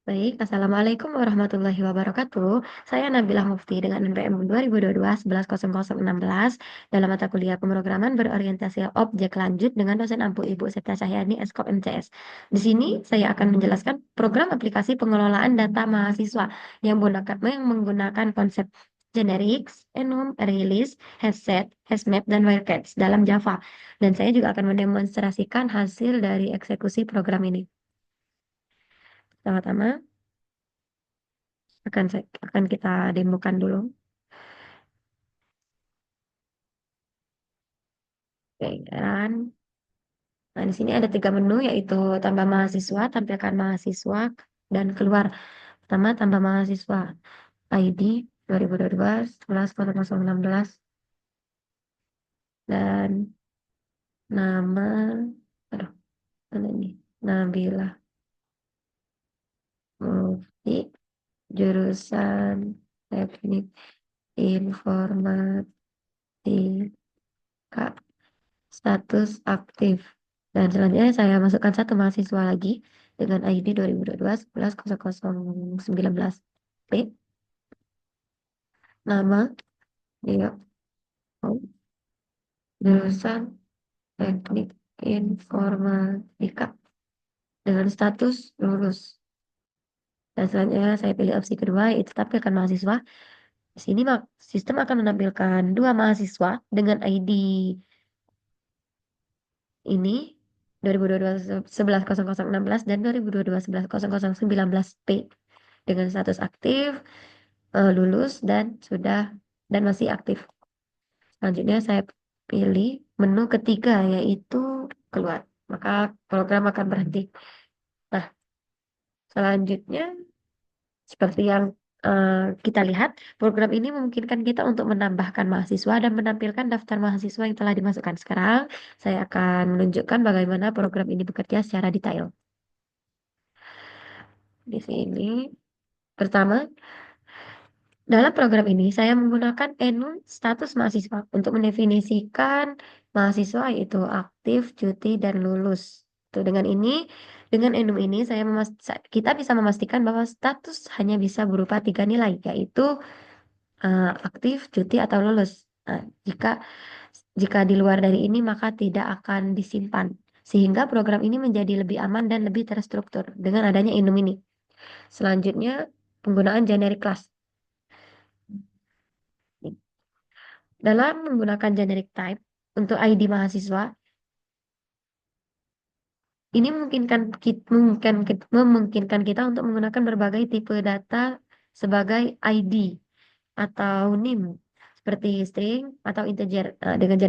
Baik, Assalamualaikum warahmatullahi wabarakatuh. Saya Nabilah Mufti dengan NPM 2022 110016 dalam mata kuliah pemrograman berorientasi objek lanjut dengan dosen ampu Ibu Septia Cahyani Eskop MCS. Di sini saya akan menjelaskan program aplikasi pengelolaan data mahasiswa yang menggunakan konsep generics, enum, release, headset, hashmap, dan wirecats dalam Java. Dan saya juga akan mendemonstrasikan hasil dari eksekusi program ini. Pertama-tama, akan kita demokan dulu. Oke, dan nah di sini ada 3 menu yaitu tambah mahasiswa, tampilkan mahasiswa, dan keluar. Pertama, tambah mahasiswa ID 2022 110016 dan nama, aduh, mana ini? Nabila Mufti, jurusan Teknik Informatika, status aktif. Dan selanjutnya saya masukkan satu mahasiswa lagi dengan ID 2022 110019. P, nama, dia, jurusan teknik informatika dengan status lulus. Dan selanjutnya saya pilih opsi kedua yaitu tampilkan mahasiswa. Di sini sistem akan menampilkan dua mahasiswa dengan ID ini 2022 110016 dan 2022 110019 P dengan status aktif, lulus dan sudah dan masih aktif. Selanjutnya saya pilih menu ketiga yaitu keluar. Maka program akan berhenti. Nah, selanjutnya seperti yang kita lihat, program ini memungkinkan kita untuk menambahkan mahasiswa dan menampilkan daftar mahasiswa yang telah dimasukkan. Sekarang saya akan menunjukkan bagaimana program ini bekerja secara detail. Di sini, pertama, dalam program ini, saya menggunakan enum status mahasiswa untuk mendefinisikan mahasiswa yaitu aktif, cuti, dan lulus. Tuh, dengan enum ini, kita bisa memastikan bahwa status hanya bisa berupa 3 nilai, yaitu aktif, cuti, atau lulus. Nah, jika di luar dari ini, maka tidak akan disimpan. Sehingga program ini menjadi lebih aman dan lebih terstruktur dengan adanya enum ini. Selanjutnya, penggunaan generic class. Dalam menggunakan generic type untuk ID mahasiswa, ini memungkinkan kita untuk menggunakan berbagai tipe data sebagai ID atau NIM seperti string atau integer. Nah, dengan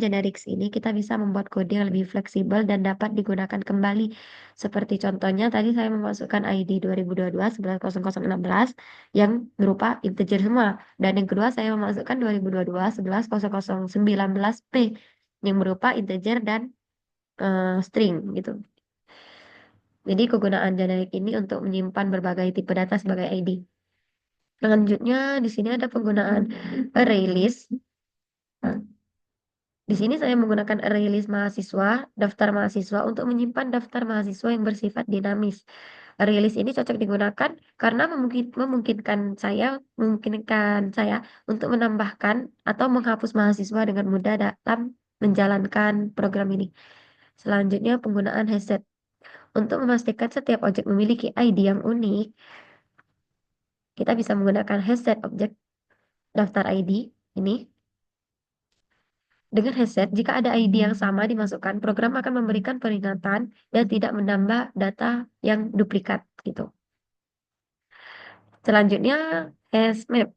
generics ini kita bisa membuat kode yang lebih fleksibel dan dapat digunakan kembali. Seperti contohnya tadi saya memasukkan ID 2022 110016 yang berupa integer semua dan yang kedua saya memasukkan 2022 110019P yang berupa integer dan string gitu. Jadi kegunaan generic ini untuk menyimpan berbagai tipe data sebagai ID. Selanjutnya di sini ada penggunaan array list. Nah, di sini saya menggunakan array list mahasiswa, daftar mahasiswa untuk menyimpan daftar mahasiswa yang bersifat dinamis. Array list ini cocok digunakan karena memungkinkan saya untuk menambahkan atau menghapus mahasiswa dengan mudah dalam menjalankan program ini. Selanjutnya penggunaan headset. Untuk memastikan setiap objek memiliki ID yang unik, kita bisa menggunakan headset objek daftar ID ini. Dengan headset, jika ada ID yang sama dimasukkan, program akan memberikan peringatan dan tidak menambah data yang duplikat gitu. Selanjutnya, HashMap.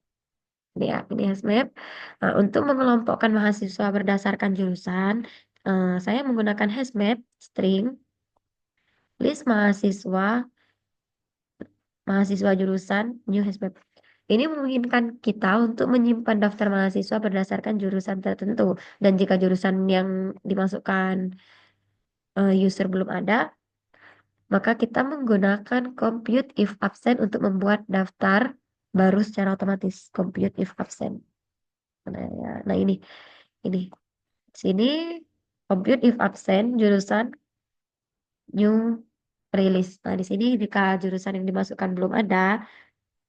Ini HashMap. Nah, untuk mengelompokkan mahasiswa berdasarkan jurusan, saya menggunakan HashMap string list mahasiswa jurusan new HashMap. Ini memungkinkan kita untuk menyimpan daftar mahasiswa berdasarkan jurusan tertentu. Dan jika jurusan yang dimasukkan user belum ada, maka kita menggunakan compute if absent untuk membuat daftar baru secara otomatis. Compute if absent. Nah, ya. Nah ini sini compute if absent jurusan new rilis. Nah, di sini jika jurusan yang dimasukkan belum ada,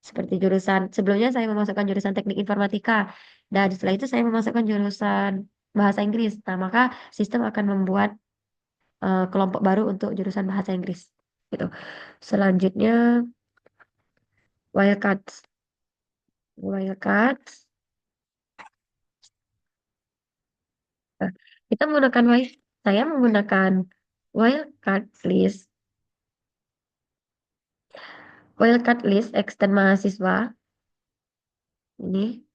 seperti jurusan sebelumnya saya memasukkan jurusan teknik informatika, dan setelah itu saya memasukkan jurusan bahasa Inggris. Nah, maka sistem akan membuat kelompok baru untuk jurusan bahasa Inggris. Gitu. Selanjutnya, wildcards. Wildcards. Nah, kita menggunakan saya menggunakan wildcard list. Wildcard list extend mahasiswa ini.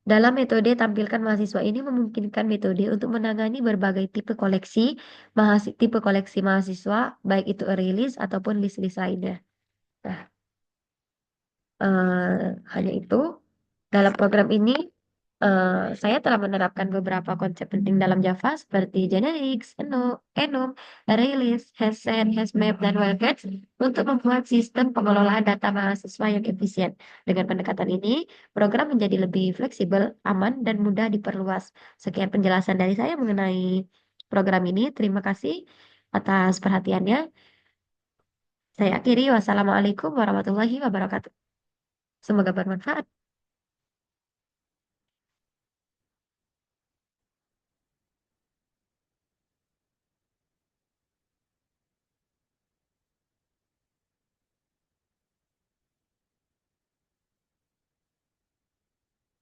Dalam metode tampilkan mahasiswa ini memungkinkan metode untuk menangani berbagai tipe koleksi mahasiswa, baik itu rilis ataupun list-list lainnya. Nah, hanya itu. Dalam program ini, saya telah menerapkan beberapa konsep penting dalam Java seperti generics, enum, arraylist, hashset, hashmap, dan wildcards untuk membuat sistem pengelolaan data mahasiswa yang efisien. Dengan pendekatan ini, program menjadi lebih fleksibel, aman, dan mudah diperluas. Sekian penjelasan dari saya mengenai program ini. Terima kasih atas perhatiannya. Saya akhiri. Wassalamualaikum warahmatullahi wabarakatuh. Semoga bermanfaat.